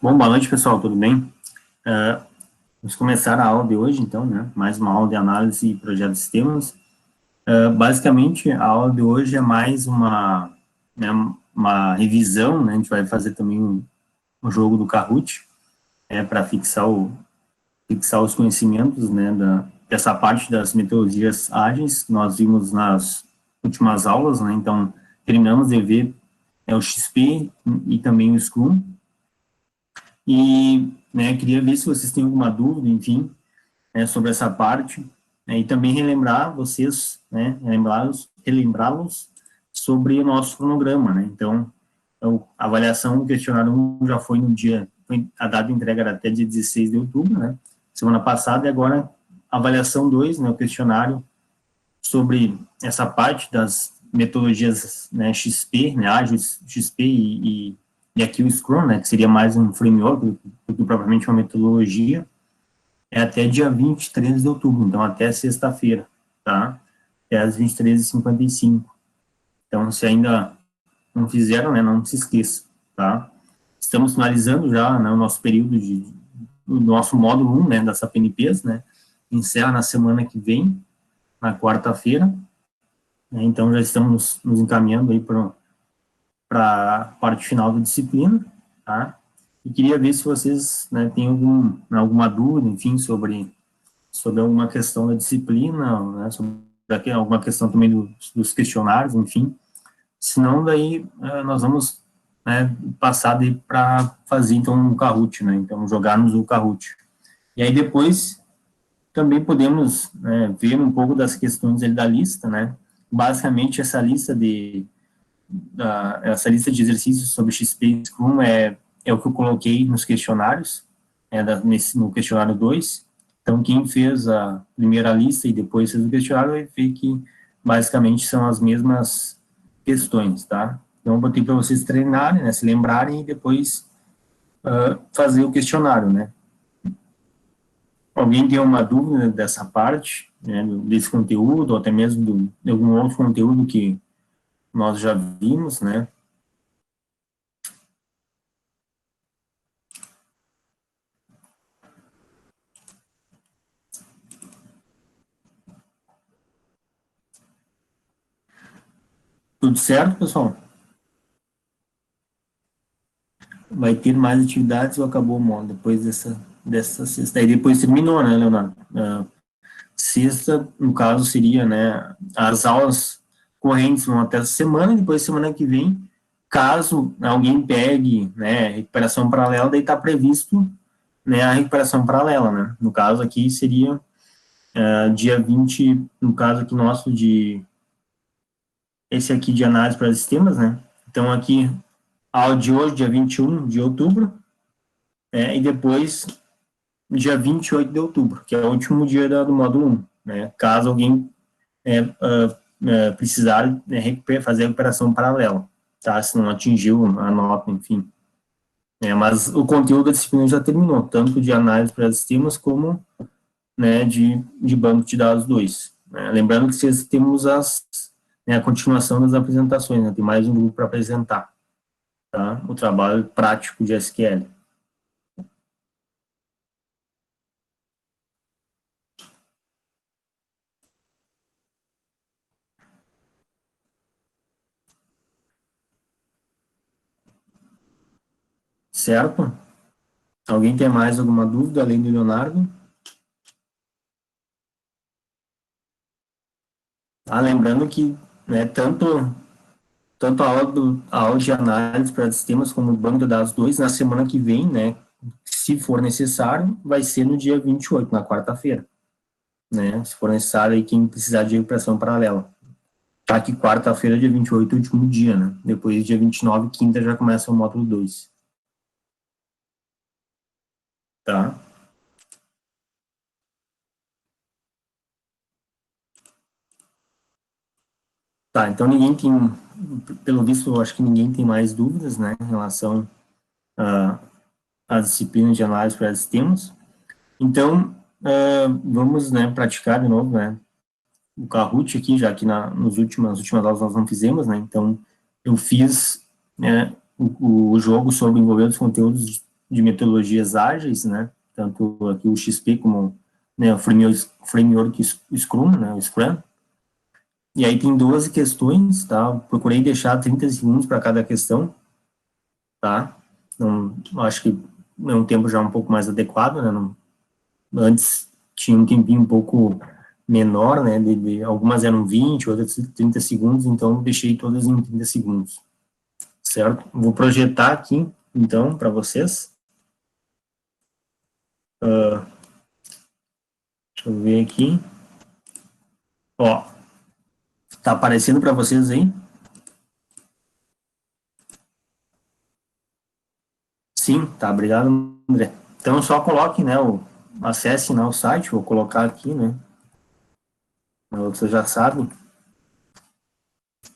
Bom, boa noite, pessoal, tudo bem? Vamos começar a aula de hoje, então, né? Mais uma aula de análise e projeto de sistemas. Basicamente, a aula de hoje é mais né, uma revisão, né? A gente vai fazer também um jogo do Kahoot, para fixar os conhecimentos, né? Dessa parte das metodologias ágeis que nós vimos nas últimas aulas, né? Então, terminamos de ver o XP e também o Scrum. E, né, queria ver se vocês têm alguma dúvida, enfim, sobre essa parte, né, e também relembrar vocês, né, relembrá-los sobre o nosso cronograma, né, então, a avaliação do questionário 1 já foi a data de entrega era até dia 16 de outubro, né, semana passada, e agora a avaliação 2, né, o questionário sobre essa parte das metodologias, né, XP, né, ágil XP e aqui o Scrum, né, que seria mais um framework do que propriamente uma metodologia, é até dia 23 de outubro, então até sexta-feira, tá? Até às 23h55. Então, se ainda não fizeram, né, não se esqueça, tá? Estamos finalizando já, né, o nosso período o nosso módulo 1, né, das APNPs, né, encerra na semana que vem, na quarta-feira, né, então já estamos nos encaminhando aí para a parte final da disciplina, tá? E queria ver se vocês, né, têm alguma dúvida, enfim, sobre alguma questão da disciplina, né, sobre alguma questão também dos questionários, enfim. Senão, daí, nós vamos, né, passar para fazer, então, um Kahoot, né, então, jogarmos o Kahoot. E aí, depois, também podemos, né, ver um pouco das questões da lista, né, basicamente, essa lista de exercícios sobre XP e Scrum é o que eu coloquei nos questionários, no questionário 2. Então, quem fez a primeira lista e depois fez o questionário vai ver que, basicamente, são as mesmas questões, tá? Então, eu botei para vocês treinarem, né, se lembrarem e depois fazer o questionário, né? Alguém tem uma dúvida dessa parte, né, desse conteúdo, ou até mesmo de algum outro conteúdo que nós já vimos, né? Tudo certo, pessoal? Vai ter mais atividades ou acabou o módulo depois dessa sexta? Aí depois terminou, né, Leonardo? Sexta, no caso, seria, né, as aulas correntes vão até essa semana, e depois semana que vem, caso alguém pegue, né, recuperação paralela, daí está previsto, né, a recuperação paralela, né? No caso aqui seria dia 20, no caso aqui nosso esse aqui de análise para sistemas, né? Então aqui, a aula de hoje, dia 21 de outubro, e depois, dia 28 de outubro, que é o último dia do módulo 1, né? Caso alguém precisar, né, fazer a recuperação paralela, tá? Se não atingiu a nota, enfim. Mas o conteúdo da disciplina já terminou, tanto de análise para sistemas como, né, de banco de dados 2. Né? Lembrando que vocês temos a continuação das apresentações, né? Tem mais um grupo para apresentar, tá? O trabalho prático de SQL. Certo? Alguém tem mais alguma dúvida além do Leonardo? Lembrando que, né, tanto a aula de análise para sistemas como o banco de dados 2 na semana que vem, né, se for necessário, vai ser no dia 28, na quarta-feira, né, se for necessário, aí quem precisar de recuperação paralela. Tá que quarta-feira, dia 28, é o último dia, né, depois dia 29, quinta, já começa o módulo 2. Tá? Tá, então ninguém tem, pelo visto, eu acho que ninguém tem mais dúvidas, né, em relação às disciplinas de análise para sistemas. Então, vamos, né, praticar de novo, né, o Kahoot aqui, já que nas últimas aulas nós não fizemos, né, então eu fiz, né, o jogo sobre envolver os conteúdos de metodologias ágeis, né, tanto aqui o XP como, né, o framework Scrum, né, o Scrum. E aí tem 12 questões, tá? Procurei deixar 30 segundos para cada questão, tá? Não, acho que é um tempo já um pouco mais adequado, né? Não, antes tinha um tempinho um pouco menor, né? Algumas eram 20, outras 30 segundos, então deixei todas em 30 segundos, certo? Vou projetar aqui, então, para vocês. Deixa eu ver aqui. Ó, tá aparecendo para vocês aí? Sim, tá, obrigado, André. Então, só coloque, né, acesse, né, o site, vou colocar aqui, né, você já sabe,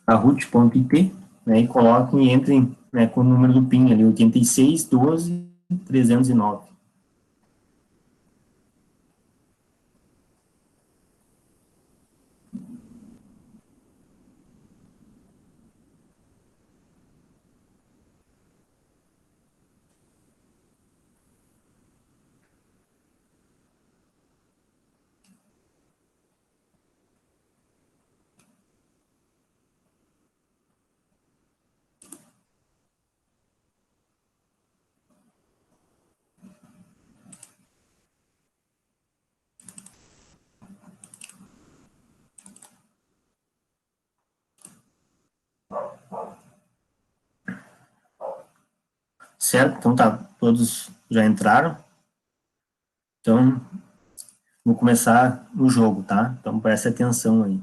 arut.it, né, e coloque e entre, né, com o número do PIN ali, 8612-309. Certo? Então tá, todos já entraram. Então, vou começar o jogo, tá? Então, preste atenção aí.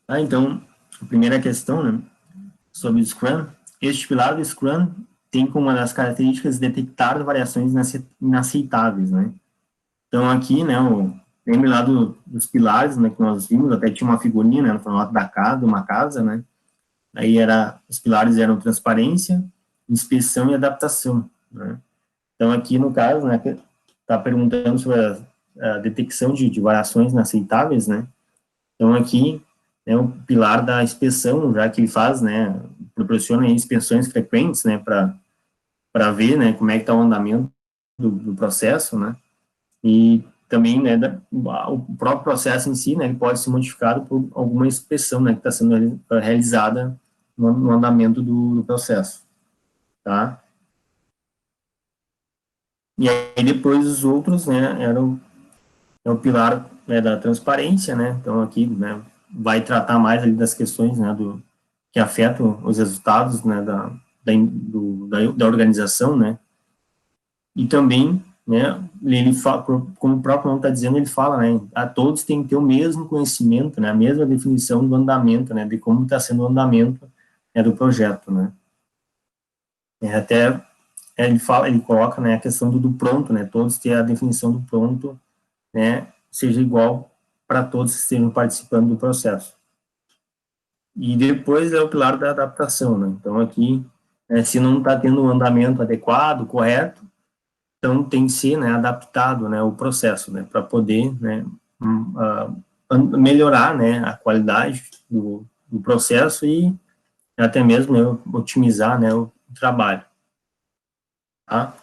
Ah, então, a primeira questão, né, sobre o Scrum. Este pilar do Scrum tem como uma das características detectar variações inaceitáveis, né? Então, aqui, né, lembra lá dos pilares, né, que nós vimos, até tinha uma figurinha, né, no formato da casa, de uma casa, né? Aí os pilares eram transparência, inspeção e adaptação, né? Então, aqui, no caso, né, está perguntando sobre a detecção de variações inaceitáveis, né? Então, aqui, né, o pilar da inspeção, já que ele faz, né, proporciona inspeções frequentes, né, para ver, né, como é que está o andamento do processo, né? E também, né, o próprio processo em si, né, ele pode ser modificado por alguma inspeção, né, que está sendo realizada no andamento do processo, tá? E aí depois os outros, né, é o pilar, né, da transparência, né, então aqui, né, vai tratar mais ali das questões, né, que afetam os resultados, né, da organização, né, e também, né, ele fala, como o próprio nome está dizendo, ele fala, né, a todos têm que ter o mesmo conhecimento, né, a mesma definição do andamento, né, de como está sendo o andamento, né, do projeto, né. Até ele fala, ele coloca, né, a questão do pronto, né, todos ter a definição do pronto, né, seja igual para todos que estejam participando do processo. E depois é o pilar da adaptação, né, então aqui, se não está tendo um andamento adequado, correto, então tem que ser, né, adaptado, né, o processo, né, para poder, né, melhorar, né, a qualidade do processo e até mesmo, né, otimizar, né, o trabalho, tá?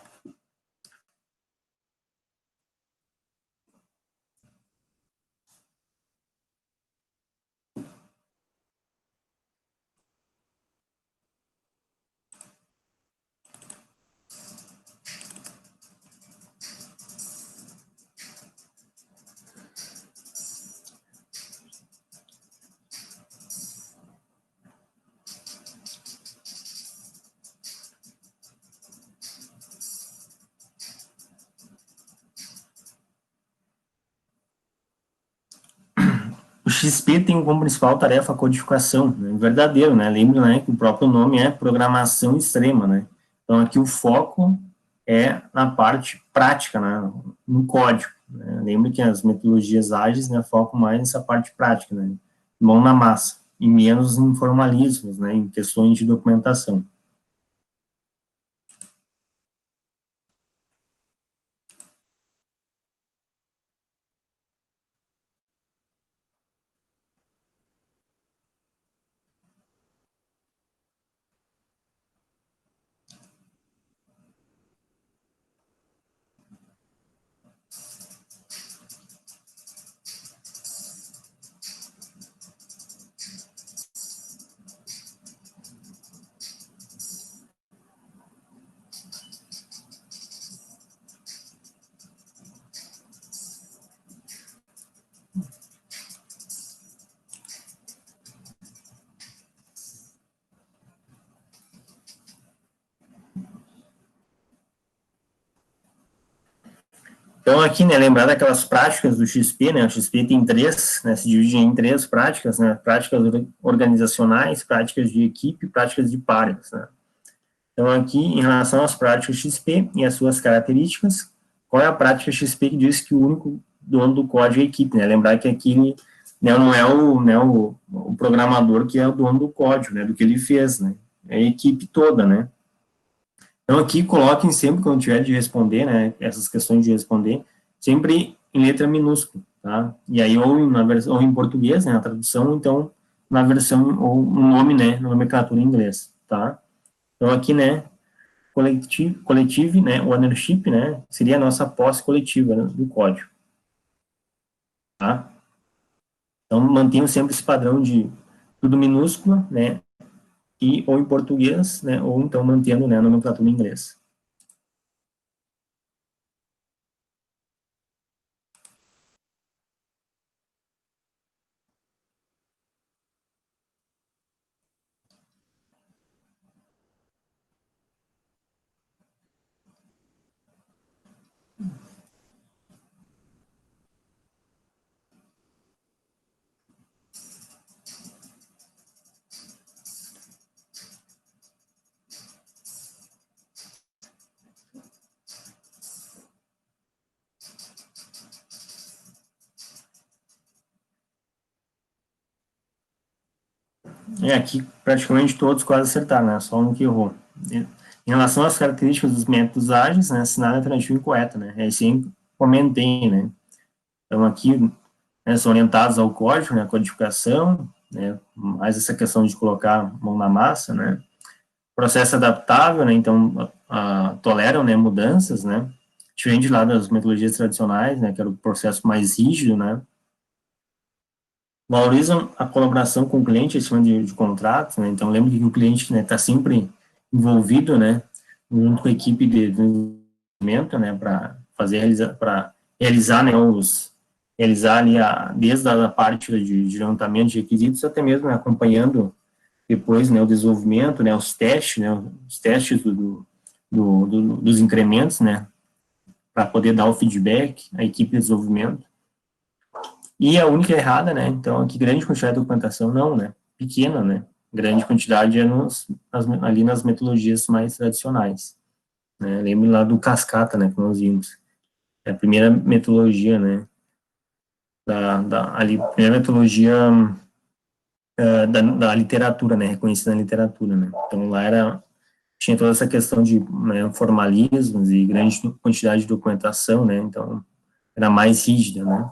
XP tem como principal tarefa a codificação, né, verdadeiro, né, lembre, né, que o próprio nome é programação extrema, né, então aqui o foco é na parte prática, né, no código, né, lembre que as metodologias ágeis, né, focam mais nessa parte prática, né, mão na massa, e menos em formalismos, né, em questões de documentação. Então, aqui, né, lembrar daquelas práticas do XP, né, o XP tem três, né, se divide em três práticas, né, práticas organizacionais, práticas de equipe, práticas de pares, né. Então, aqui, em relação às práticas XP e as suas características, qual é a prática XP que diz que o único dono do código é a equipe, né, lembrar que aqui, né, não é o programador que é o dono do código, né, do que ele fez, né, é a equipe toda, né. Então, aqui, coloquem sempre, quando tiver de responder, né, essas questões de responder, sempre em letra minúscula, tá? E aí, ou em português, né, a tradução, ou então, na versão, ou no nome, né, na nomenclatura em inglês, tá? Então, aqui, né, collective, né, ownership, né, seria a nossa posse coletiva, né, do código, tá? Então, mantenham sempre esse padrão de tudo minúscula, né, e ou em português, né, ou então mantendo, né, a nomenclatura em inglês. Aqui praticamente todos quase acertaram, né? Só um que errou. Em relação às características dos métodos ágeis, né? Assinada a alternativa incorreta, né? É assim que comentei, né? Então aqui, né, são orientados ao código, né? A codificação, né? Mais essa questão de colocar mão na massa, né? Processo adaptável, né? Então toleram, né? Mudanças, né? Diferente lá das metodologias tradicionais, né? Que era o processo mais rígido, né? Valorizam a colaboração com o cliente, acima de contratos, né? Então, lembre que o cliente, né, está sempre envolvido, né, junto com a equipe de desenvolvimento, né, para realizar, né, realizar ali desde a parte de levantamento de requisitos, até mesmo, né, acompanhando depois, né, o desenvolvimento, né, os testes dos incrementos, né, para poder dar o feedback à equipe de desenvolvimento. E a única errada, né? Então, aqui, grande quantidade de documentação, não, né? Pequena, né? Grande quantidade é ali nas metodologias mais tradicionais. Né? Lembro lá do cascata, né? Que nós vimos. É a primeira metodologia, né? Ali, primeira metodologia da literatura, né? Reconhecida na literatura, né? Então, lá tinha toda essa questão de, né, formalismos e grande quantidade de documentação, né? Então, era mais rígida, né?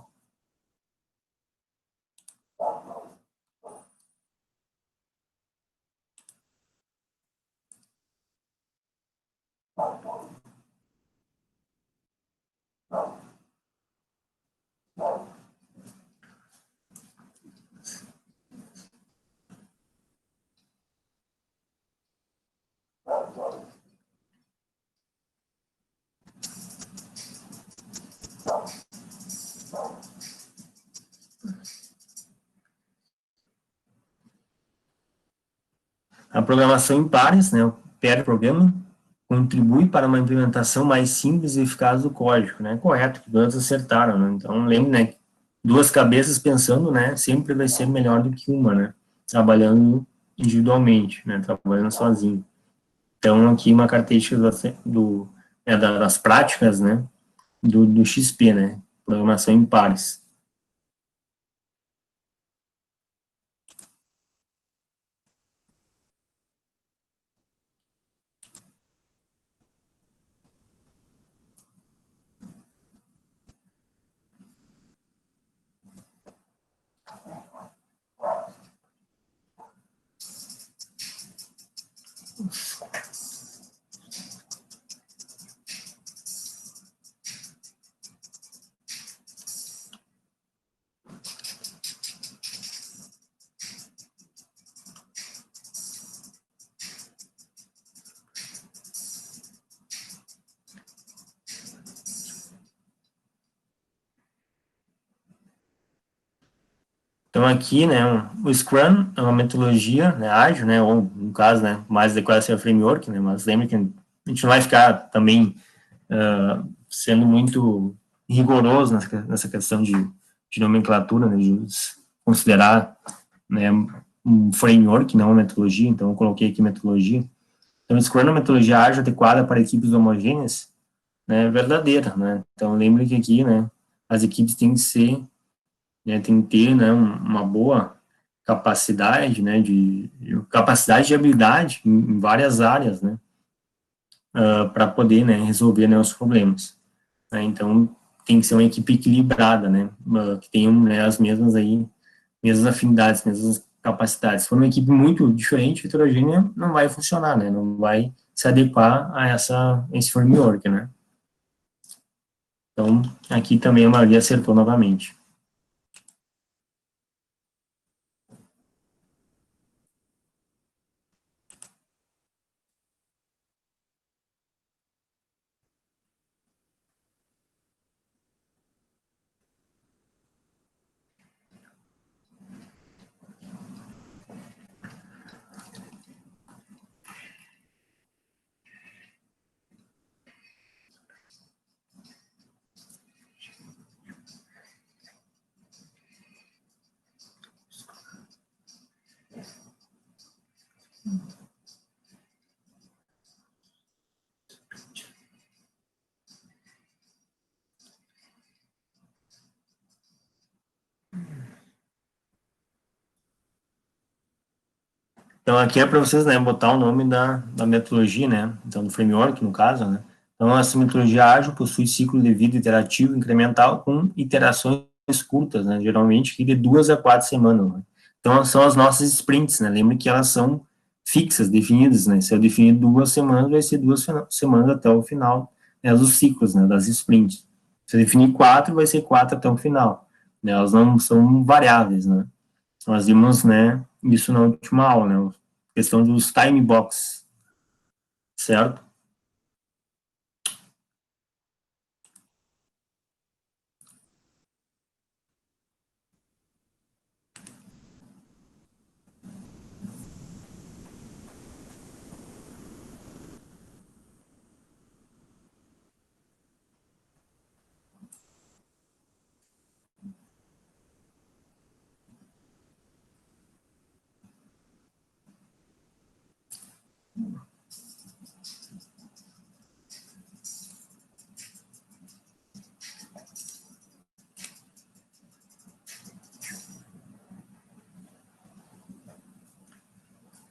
A programação em pares, né, o pair programming, contribui para uma implementação mais simples e eficaz do código, né? Correto, que todos acertaram, né? Então, lembre, né, duas cabeças pensando, né, sempre vai ser melhor do que uma, né, trabalhando individualmente, né, trabalhando sozinho. Então, aqui uma característica das práticas, né, do XP, né, programação em pares. Então, aqui, né, o Scrum é uma metodologia, né, ágil, né, ou, no caso, né, mais adequada a ser framework, né, mas lembre que a gente não vai ficar também sendo muito rigoroso nessa questão de nomenclatura, né, de considerar, né, um framework, não uma metodologia, então eu coloquei aqui metodologia. Então, o Scrum é uma metodologia ágil adequada para equipes homogêneas, né, verdadeira, né, então lembre que aqui, né, as equipes têm que ser, né, tem que ter, né, uma boa capacidade, né, capacidade de habilidade em várias áreas, né, para poder, né, resolver, né, os problemas. Né, então, tem que ser uma equipe equilibrada, né, que tenham, né, as mesmas aí, mesmas afinidades, mesmas capacidades. Se for uma equipe muito diferente, heterogênea, não vai funcionar, né, não vai se adequar a esse framework, né. Então, aqui também a maioria acertou novamente. Então, aqui é para vocês, né, botar o nome da metodologia, né, então do framework, no caso, né. Então, essa metodologia ágil possui ciclo de vida iterativo incremental com iterações curtas, né, geralmente de 2 a 4 semanas, né. Então, são as nossas sprints, né, lembre que elas são fixas, definidas, né, se eu definir 2 semanas, vai ser 2 semanas até o final, né, dos ciclos, né, das sprints. Se eu definir 4, vai ser 4 até o final, né, elas não são variáveis, né. Nós vimos, né, isso na última aula, né, questão dos time box, certo?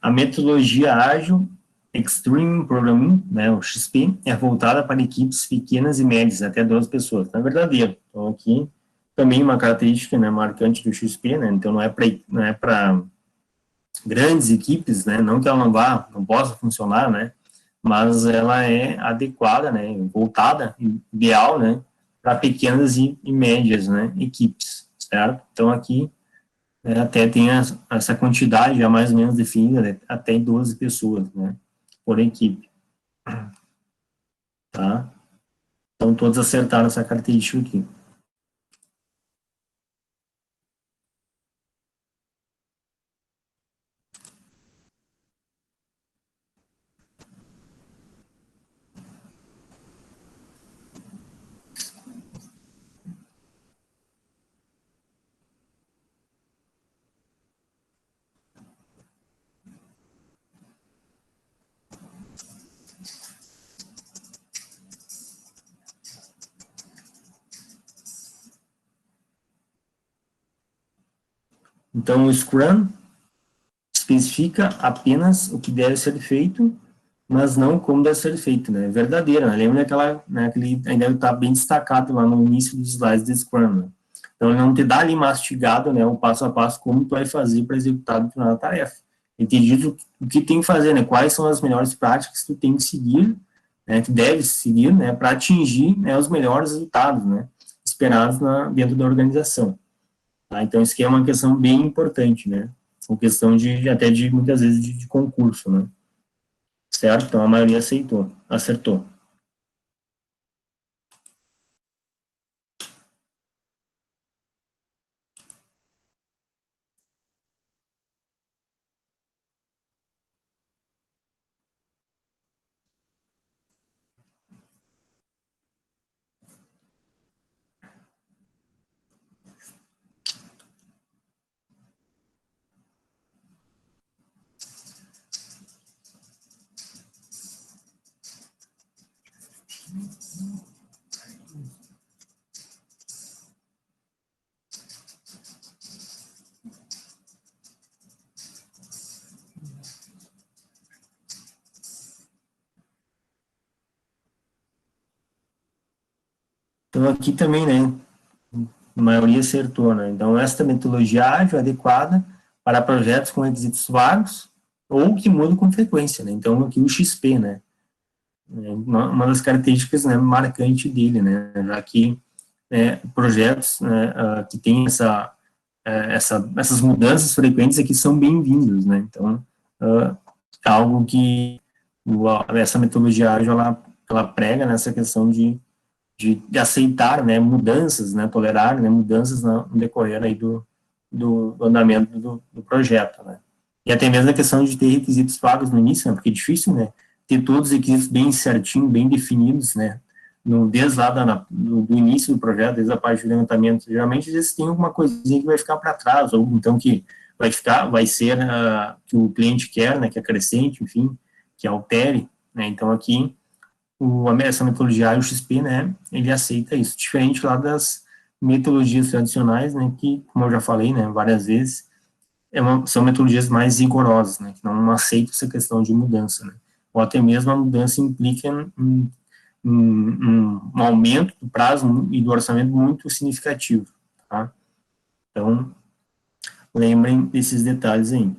A metodologia ágil Extreme Programming, né, o XP, é voltada para equipes pequenas e médias, até 12 pessoas. É verdadeiro. Então, aqui, também uma característica, né, marcante do XP, né, então não é para grandes equipes, né, não que ela não possa funcionar, né, mas ela é adequada, né, voltada, ideal, né, para pequenas e médias, né, equipes, certo? Então, aqui, até tem essa quantidade já mais ou menos definida, né, até 12 pessoas, né, por equipe, tá? Então, todos acertaram essa característica aqui. Então, o Scrum especifica apenas o que deve ser feito, mas não como deve ser feito, né? É verdadeira, né? Lembra daquela, né, aquele ainda está bem destacado lá no início dos slides do Scrum, né? Então, ele não te dá ali mastigado, né, o passo a passo como tu vai fazer para executar determinada tarefa. Ele te diz o que tem que fazer, né? Quais são as melhores práticas que tu tem que seguir, né, que deve seguir, né, para atingir, né, os melhores resultados, né, esperados dentro da organização. Tá? Então, isso aqui é uma questão bem importante, né? Uma questão de, até de, muitas vezes, de concurso, né? Certo? Então, a maioria acertou. Então, aqui também, né, a maioria acertou, né? Então, esta metodologia ágil é adequada para projetos com requisitos vagos ou que mudam com frequência, né? Então, aqui o XP, né? É uma das características, né, marcante dele, né? Já que projetos, né, que têm essas mudanças frequentes aqui são bem-vindos, né? Então, é algo que essa metodologia ágil, ela prega nessa questão de aceitar, né, mudanças, né, tolerar, né, mudanças no decorrer aí do andamento do projeto, né. E até mesmo a questão de ter requisitos vagos no início, né, porque é difícil, né, ter todos os requisitos bem certinho, bem definidos, né, desde lá do início do projeto, desde a parte de levantamento. Geralmente, às vezes, tem alguma coisinha que vai ficar para trás, ou então que vai ser que o cliente quer, né, que acrescente, enfim, que altere, né. Então, aqui essa metodologia o XP, né, ele aceita isso, diferente lá das metodologias tradicionais, né, que, como eu já falei, né, várias vezes, são metodologias mais rigorosas, né, que não aceitam essa questão de mudança, né, ou até mesmo a mudança implica um aumento do prazo e do orçamento muito significativo, tá? Então, lembrem desses detalhes aí.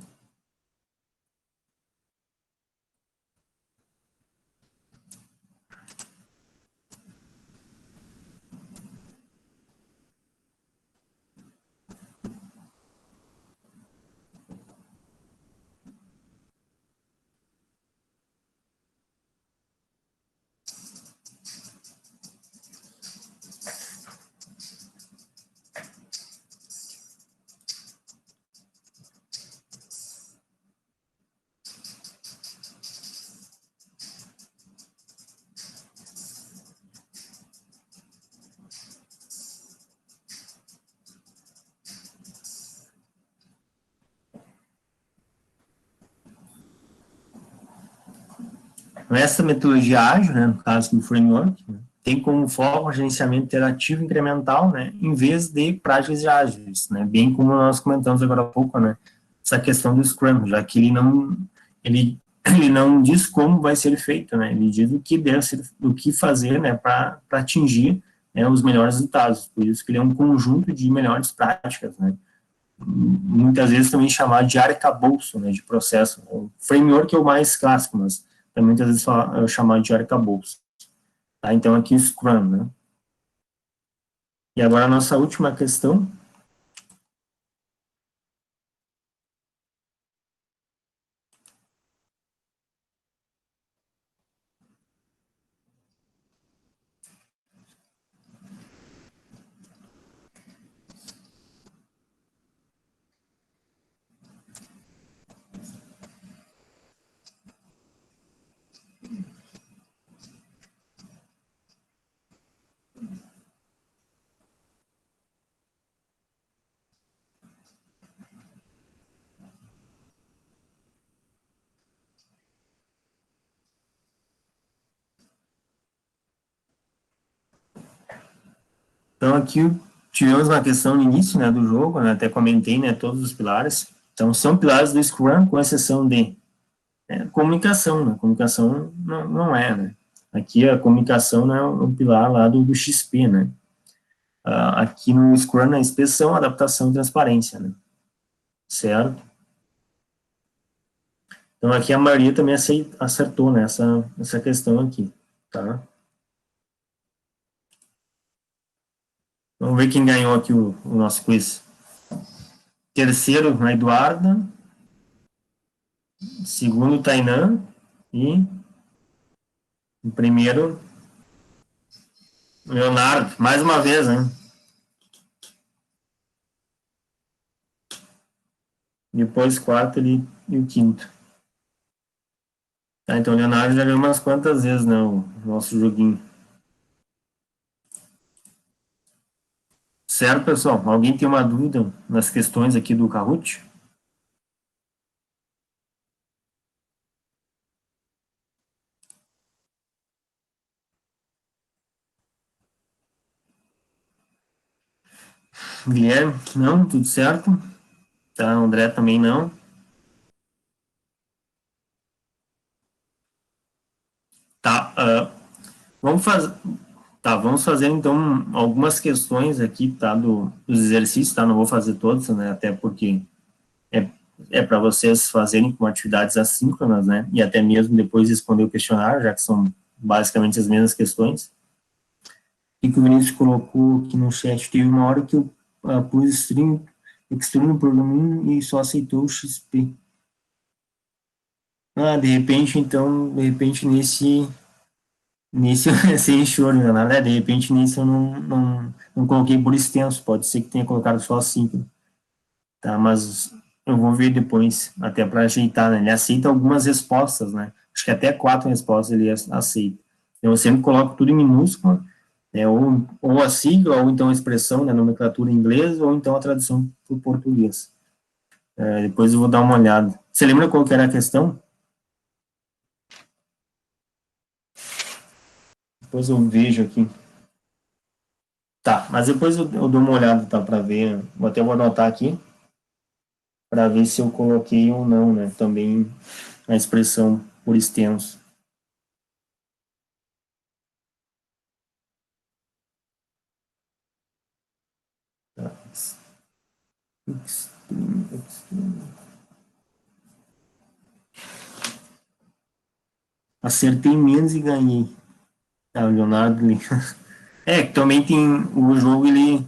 Essa metodologia ágil, né, no caso do framework, né, tem como foco o gerenciamento interativo incremental, né, em vez de práticas ágeis, né, bem como nós comentamos agora há pouco, né, essa questão do Scrum, já que ele, ele não diz como vai ser feito, né, ele diz o que deve ser, o que fazer, né, para atingir, né, os melhores resultados. Por isso que ele é um conjunto de melhores práticas, né, muitas vezes também chamado de arcabouço, né, de processo. O framework é o mais clássico, mas também muitas vezes é chamado de arcabouço. Tá? Então, aqui o Scrum, né? E agora a nossa última questão. Então, aqui tivemos uma questão no início, né, do jogo, né, até comentei, né, todos os pilares. Então, são pilares do Scrum, com exceção de comunicação, né, comunicação não é, né. Aqui a comunicação não é um pilar lá do XP, né. Aqui no Scrum, a inspeção, adaptação e transparência, né, certo? Então, aqui a maioria também acertou nessa questão aqui, tá? Vamos ver quem ganhou aqui o nosso quiz. Terceiro, a Eduarda. Segundo, Tainan. E o primeiro, Leonardo. Mais uma vez, né? Depois, quarto e o quinto. Tá, então, o Leonardo já ganhou umas quantas vezes, né? O nosso joguinho. Certo, pessoal? Alguém tem uma dúvida nas questões aqui do Kahoot? Guilherme? Não? Tudo certo? Tá, André também não. Tá, vamos fazer. Tá, vamos fazer então algumas questões aqui, tá, dos exercícios, tá? Não vou fazer todos, né? Até porque é, é para vocês fazerem com atividades assíncronas, né? E até mesmo depois responder o questionário, já que são basicamente as mesmas questões. E que o Vinícius colocou aqui no chat, teve uma hora que eu pus extreme no programinho e só aceitou o XP. De repente, então, de repente nesse sem choro, né? De repente nisso eu não coloquei por extenso, pode ser que tenha colocado só assim, tá? Mas eu vou ver depois, até para ajeitar, né? Ele aceita algumas respostas, né? Acho que até 4 respostas ele aceita. Eu sempre coloco tudo em minúscula, né? Ou a sigla, ou então a expressão, né? A nomenclatura em inglês, ou então a tradução para o português. Depois eu vou dar uma olhada. Você lembra qual que era a questão? Depois eu vejo aqui. Tá, mas depois eu dou uma olhada, tá, para ver. Vou anotar aqui, para ver se eu coloquei ou não, né? Também a expressão por extenso. Tá. Acertei menos e ganhei. Tá, o Leonardo. Também tem o jogo, ele.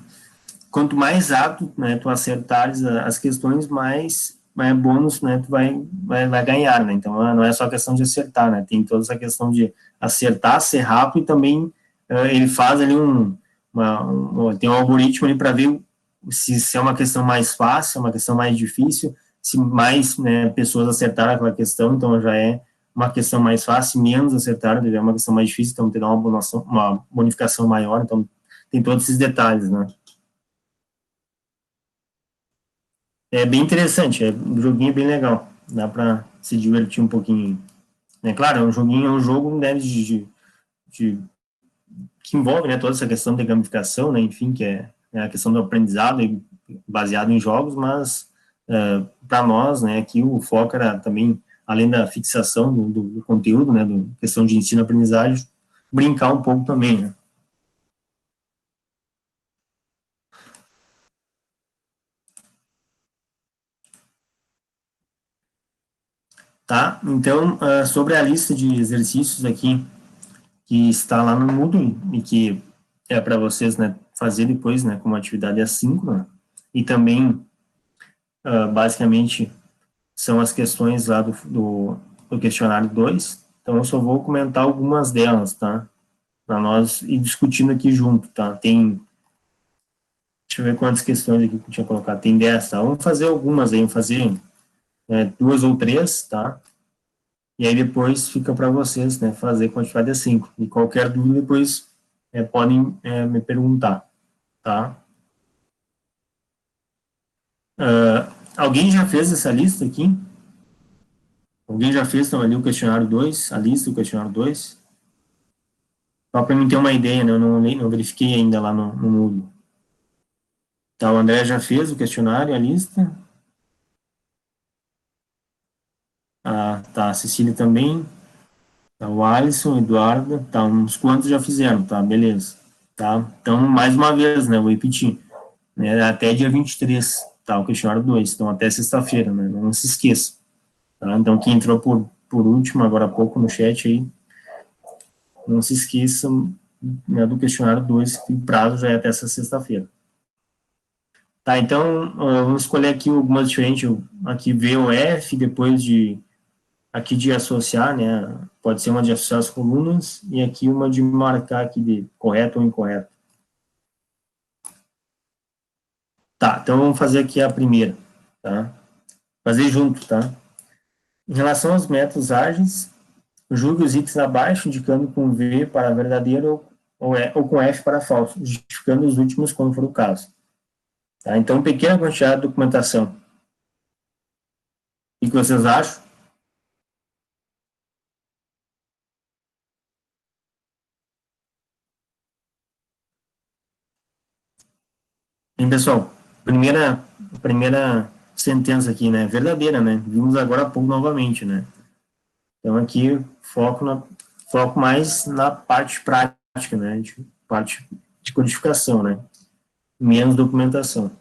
Quanto mais rápido, né, tu acertares as questões, mais bônus, né, tu vai ganhar, né? Então, não é só questão de acertar, né? Tem toda essa questão de acertar, ser rápido e também ele faz ali tem um algoritmo ali para ver se é uma questão mais fácil, uma questão mais difícil, se mais, né, pessoas acertaram aquela questão, então já é uma questão mais fácil, menos acertaram, já é uma questão mais difícil, então terá uma bonificação maior, então tem todos esses detalhes, né? É bem interessante, um joguinho bem legal, dá para se divertir um pouquinho. É claro, é um jogo, né, que envolve, né, toda essa questão de gamificação, né, enfim, que é a questão do aprendizado baseado em jogos, mas para nós, né, aqui o foco era também, além da fixação do conteúdo, né, do questão de ensino-aprendizagem, brincar um pouco também, né. Tá? Então, sobre a lista de exercícios aqui, que está lá no Moodle e que é para vocês, né, fazer depois, né, como atividade assíncrona, e também, basicamente, são as questões lá do questionário 2. Então, eu só vou comentar algumas delas, tá? Para nós ir discutindo aqui junto, tá? Deixa eu ver quantas questões aqui que eu tinha colocado. Tem 10, tá? Vamos fazer algumas aí, vamos fazer 2 ou 3, tá? E aí depois fica para vocês, né, fazer quantidade de 5. E qualquer dúvida depois podem me perguntar, tá? Alguém já fez essa lista aqui? Alguém já fez então, ali o questionário 2, a lista do questionário 2? Só para mim ter uma ideia, né? Eu não verifiquei ainda lá no Moodle. Tá, o André já fez o questionário, a lista. Ah, tá, a Cecília também. Tá, o Alisson, o Eduardo, tá, uns quantos já fizeram, tá, beleza. Tá, então, mais uma vez, né, vou repetir, né, até dia 23, tá, o questionário 2, então até sexta-feira, né, não se esqueça, tá, então quem entrou por último, agora há pouco no chat aí, não se esqueça, né, do questionário 2, que o prazo já é até essa sexta-feira. Tá, então, vamos escolher aqui algumas diferentes, aqui V ou F, depois de aqui de associar, né? Pode ser uma de associar as colunas e aqui uma de marcar aqui de correto ou incorreto. Tá, então vamos fazer aqui a primeira, tá? Fazer junto, tá? Em relação aos métodos ágeis, julgue os itens abaixo, indicando com V para verdadeiro ou com F para falso, justificando os últimos quando for o caso. Tá? Então, pequena quantidade de documentação. O que vocês acham? Hein, pessoal? Primeira sentença aqui, né? Verdadeira, né? Vimos agora há pouco novamente, né? Então aqui foco mais na parte prática, né? Parte de codificação, né? Menos documentação.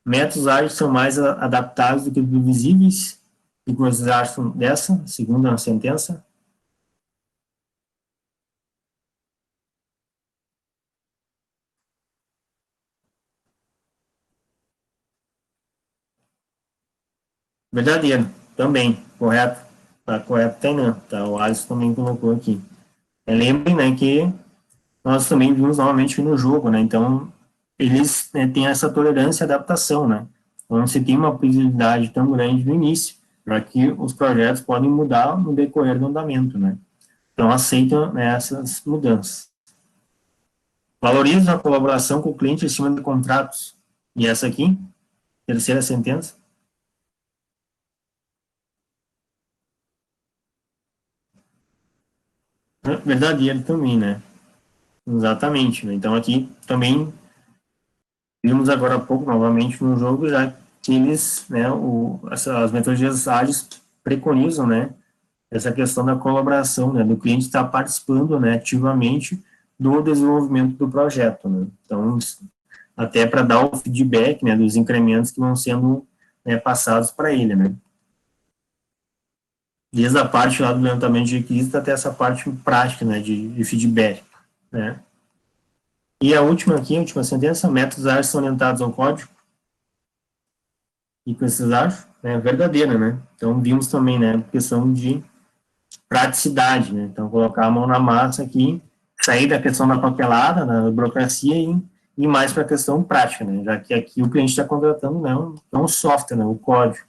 Métodos ágeis são mais adaptáveis do que previsíveis. O que vocês acham dessa segunda sentença? Verdadeiro, também, correto. Tá correto, tem não. Tá, o Alisson também colocou aqui. Lembrem, né, que nós também vimos novamente no jogo, né? Então, eles, né, têm essa tolerância e adaptação, né? Então, você tem uma previsibilidade tão grande no início, para que os projetos podem mudar no decorrer do andamento, né? Então, aceitam, né, essas mudanças. Valorizam a colaboração com o cliente em cima de contratos. E essa aqui, terceira sentença, é verdadeiro também, né? Exatamente, né? Então, aqui também vimos agora há pouco, novamente, no jogo, já que eles, né, as metodologias ágeis preconizam, né, essa questão da colaboração, né, do cliente estar participando, né, ativamente do desenvolvimento do projeto, né. Então, até para dar o feedback, né, dos incrementos que vão sendo, né, passados para ele, né. Desde a parte lá do levantamento de requisitos até essa parte prática, né, de feedback, né. E a última aqui, a última sentença, métodos ágeis são orientados ao código. E que vocês acham? É verdadeira, né? Então, vimos também, né, questão de praticidade, né? Então, colocar a mão na massa aqui, sair da questão da papelada, da burocracia e mais para a questão prática, né? Já que aqui o cliente está contratando, né, um software, né, o código,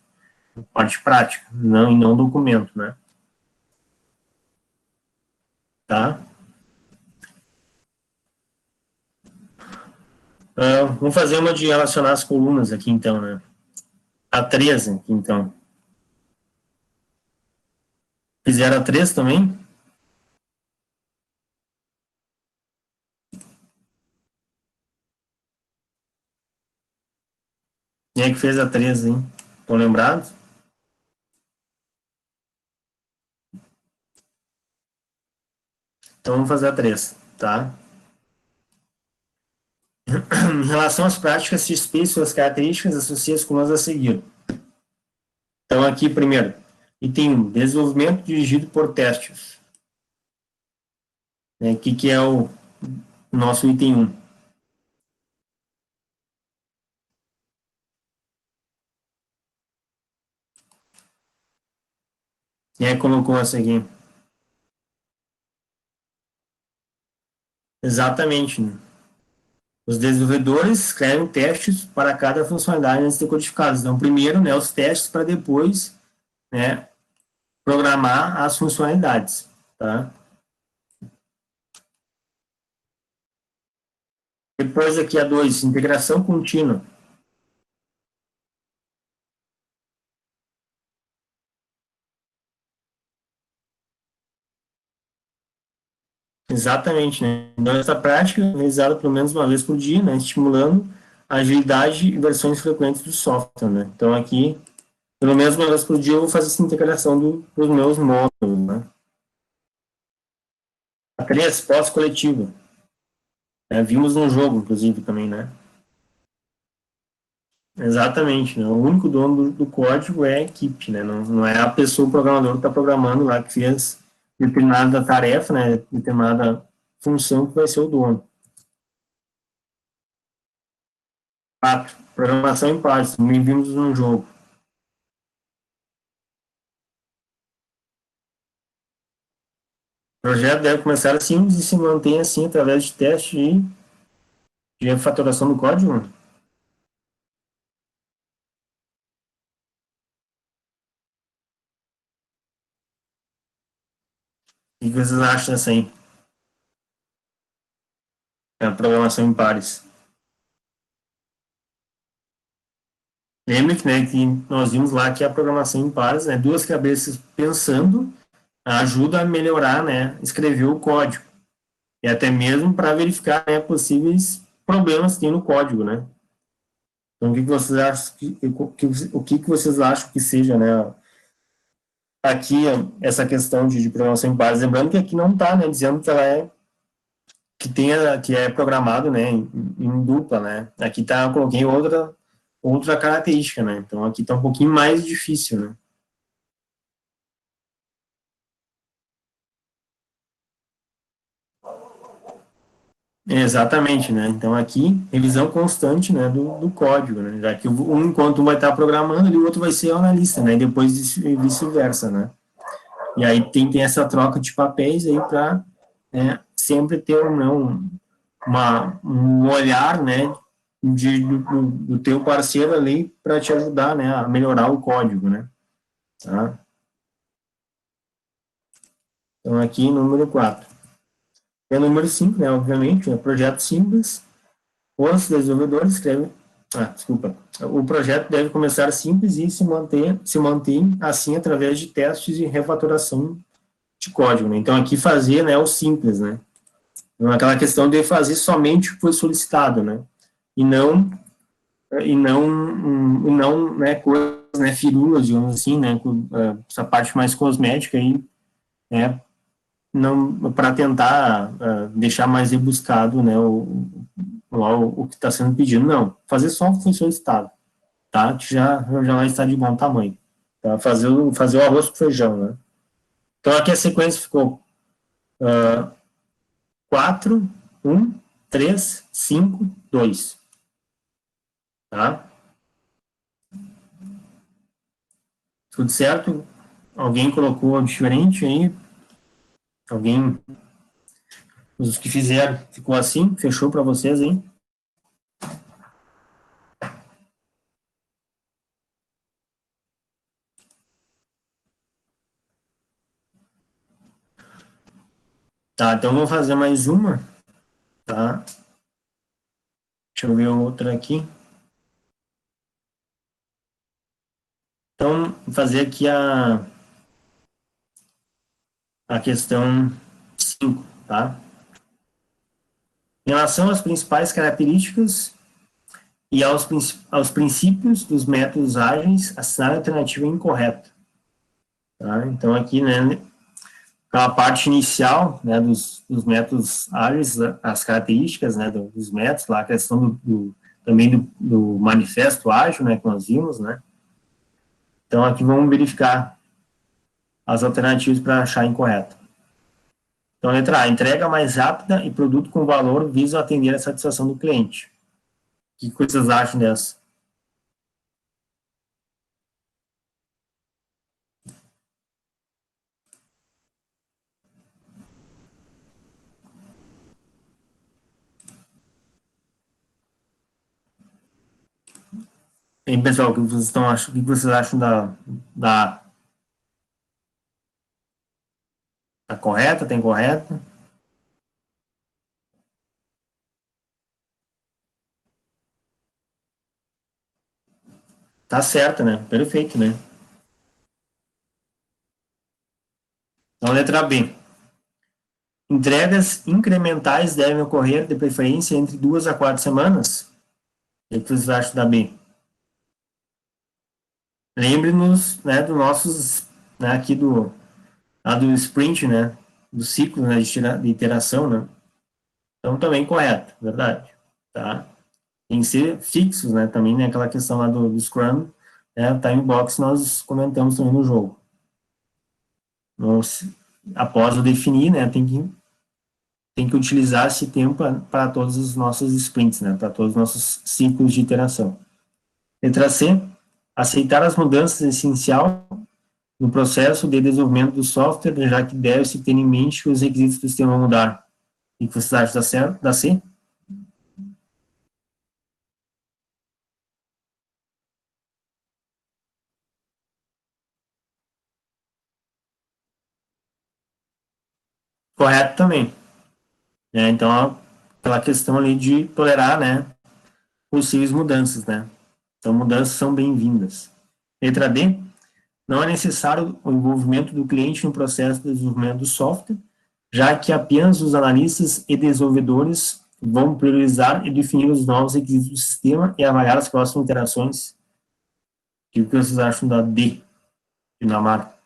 a parte prática, não, e não documento, né? Tá? Vamos fazer uma de relacionar as colunas aqui, então, né? A 13, aqui, então. Fizeram a 3 também? Quem é que fez a 13, hein? Estão lembrados? Então, vamos fazer a 3, tá? Em relação às práticas, XP e suas características, associa as colunas a seguir. Então, aqui, primeiro, item 1, desenvolvimento dirigido por testes. O que é o nosso item 1? Quem é que colocou essa aqui? Exatamente. Né? Os desenvolvedores escrevem testes para cada funcionalidade antes de ser codificados. Então, primeiro, né, os testes para depois, né, programar as funcionalidades. Tá? Depois, aqui a 2, integração contínua. Exatamente, né? Então, essa prática é realizada pelo menos uma vez por dia, né? Estimulando agilidade e versões frequentes do software, né? Então, aqui, pelo menos uma vez por dia, eu vou fazer essa integração dos meus módulos, né? A 3, pós-coletivo. Vimos no jogo, inclusive, também, né? Exatamente, né? O único dono do código é a equipe, né? Não é a pessoa, o programador que está programando lá, que fez determinada tarefa, né? Determinada função que vai ser o dono. 4. Programação em partes, também vimos no jogo. O projeto deve começar assim e se mantém assim através de testes de refatoração do código. O que vocês acham dessa aí? A programação em pares. Lembra que, né, que nós vimos lá que a programação em pares, né, duas cabeças pensando, ajuda a melhorar, né, escrever o código. E até mesmo para verificar, né, possíveis problemas que tem no código, né? Então, o que vocês acham o que vocês acham que seja, né, aqui essa questão de programação em pares? Lembrando que aqui não está, né, dizendo que ela é que é programado, né, em dupla, né? Aqui tá, eu coloquei outra característica, né? Então aqui tá um pouquinho mais difícil, né? Exatamente, né? Então aqui, revisão constante, né, do código, né? Já que enquanto um vai estar programando, o outro vai ser o analista, né? E depois vice-versa, né? E aí tem essa troca de papéis aí para, né, sempre ter um olhar, né, do teu parceiro ali para te ajudar, né, a melhorar o código, né? Tá? Então aqui número 4. E o número 5, né, obviamente, é projeto simples. Os desenvolvedores escrevem. Desculpa. O projeto deve começar simples e se mantém assim através de testes e refatoração de código, né? Então aqui fazer, né, o simples, né? Então, aquela questão de fazer somente o que foi solicitado, né? E não né, coisas, né, firulas, digamos assim, né, essa parte mais cosmética aí, né, não para tentar deixar mais rebuscado, né, o que está sendo pedido, não, fazer só o que foi solicitado, tá, que já vai estar de bom tamanho, tá, fazer o arroz com feijão, né. Então aqui a sequência ficou 4, 1, 3, 5, 2, tá, tudo certo? Alguém colocou diferente aí? Alguém, os que fizeram, ficou assim? Fechou para vocês, hein? Tá, então vou fazer mais uma, tá? Deixa eu ver outra aqui. Então, vou fazer aqui a questão 5, tá? Em relação às principais características e aos princípios dos métodos ágeis, assinar a alternativa incorreta. Tá? Então, aqui, né, a parte inicial, né, dos métodos ágeis, as características, né, dos métodos, lá a questão também do manifesto ágil, né, que nós vimos, né. Então, aqui vamos verificar as alternativas para achar incorreto. Então, letra A, entrega mais rápida e produto com valor visam atender a satisfação do cliente. O que vocês acham dessa? E, pessoal, o que vocês acham? O que vocês acham da correta? Tem correta? Tá certo, né? Perfeito, né? Então, letra B. Entregas incrementais devem ocorrer, de preferência, entre 2 a 4 semanas. O que vocês acham da B? Lembre-nos, né, dos nossos, né, aqui do sprint, né, do ciclo, né, de iteração, né? Então, também correto, verdade, tá? Tem que ser fixos, né, também, né, aquela questão lá do Scrum, né, o time box nós comentamos também no jogo. Nos, após o definir, né, tem que utilizar esse tempo para todos os nossos sprints, né, para todos os nossos ciclos de iteração. Letra C, aceitar as mudanças é essencial no processo de desenvolvimento do software, já que deve-se ter em mente que os requisitos do sistema vão mudar. O que vocês acham da C? Correto também. Então, aquela questão ali de tolerar, né, possíveis mudanças, né? Então, mudanças são bem-vindas. Letra D, não é necessário o envolvimento do cliente no processo de desenvolvimento do software, já que apenas os analistas e desenvolvedores vão priorizar e definir os novos requisitos do sistema e avaliar as próximas interações. O que vocês acham da D, Dinamarca?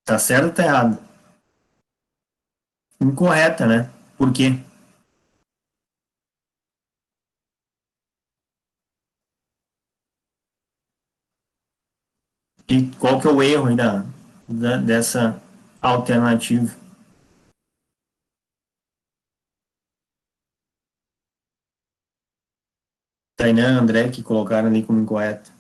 Tá certo ou tá errado? Incorreta, né? Por quê? E qual que é o erro aí dessa alternativa? Tainan, André, que colocaram ali como incorreto.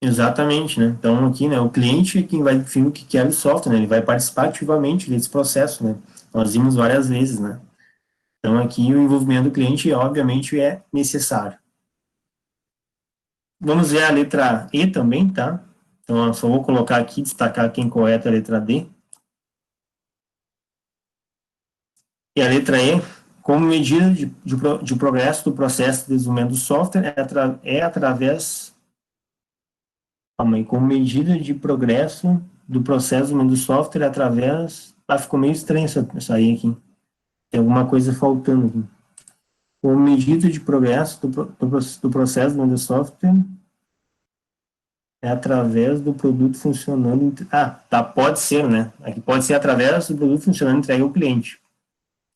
Exatamente, né? Então, aqui, né, o cliente é quem vai definir o que quer o software, né? Ele vai participar ativamente desse processo, né? Nós vimos várias vezes, né? Então, aqui, o envolvimento do cliente, obviamente, é necessário. Vamos ver a letra E também, tá? Então, eu só vou colocar aqui, destacar quem correta é a letra D. E a letra E, como medida de progresso do processo de desenvolvimento do software, é através. Calma aí, como medida de progresso do processo de desenvolvimento do software, através. Ah, ficou meio estranho isso aí aqui. Tem alguma coisa faltando aqui. Como medida de progresso do processo de desenvolvimento do software, é através do produto funcionando. Ah, tá, pode ser, né? Aqui pode ser através do produto funcionando entregue ao cliente,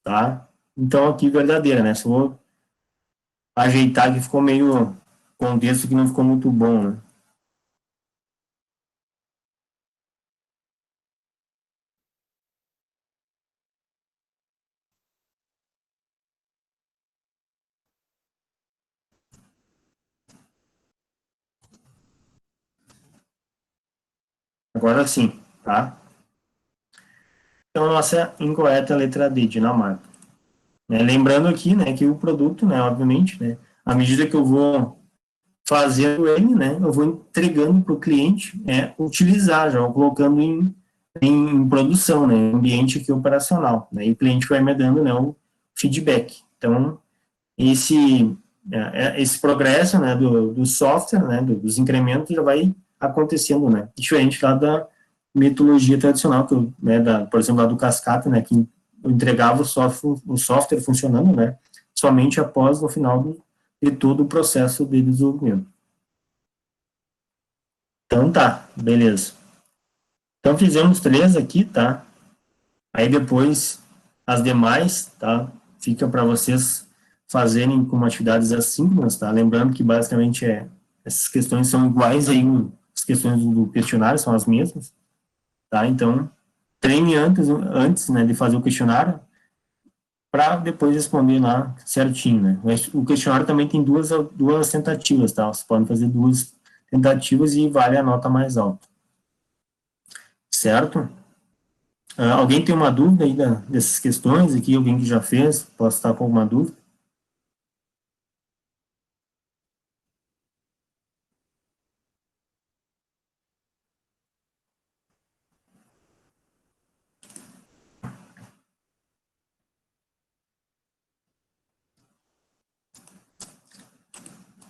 tá? Então, aqui, verdadeira, né? Se eu vou ajeitar que ficou meio contexto que não ficou muito bom, né? Agora sim, tá? Então, nossa incorreta é a letra D, Dinamarca. Né? Lembrando aqui, né, que o produto, né, obviamente, né, à medida que eu vou fazendo ele, né, eu vou entregando para o cliente utilizar, já vou colocando em produção, né, em ambiente aqui operacional, né, e o cliente vai me dando, né, o feedback. Então, esse progresso, né, do software, né, dos incrementos já vai acontecendo, né, diferente lá da metodologia tradicional, que né, por exemplo, lá do Cascata, né, que eu entregava o software funcionando, né, somente após, no final de todo o processo de desenvolvimento. Então tá, beleza. Então fizemos três aqui, tá? Aí depois as demais, tá? Fica para vocês fazerem como atividades assíncronas, tá? Lembrando que basicamente essas questões são iguais aí, as questões do questionário são as mesmas, tá? Então treine antes, né, de fazer o questionário para depois responder lá certinho, né? O questionário também tem duas tentativas, tá? Vocês podem fazer duas tentativas e vale a nota mais alta, certo? Alguém tem uma dúvida aí dessas questões aqui? Alguém que já fez? Posso estar com alguma dúvida?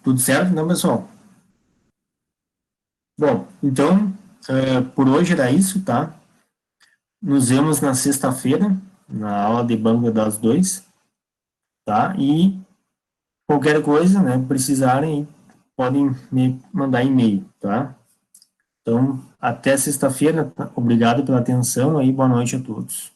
Tudo certo, né, pessoal? Bom, então, Por hoje era isso, tá? Nos vemos na sexta-feira, na aula de banco das 2, tá? E qualquer coisa, né, precisarem, podem me mandar e-mail, tá? Então, até sexta-feira. Obrigado pela atenção aí, boa noite a todos.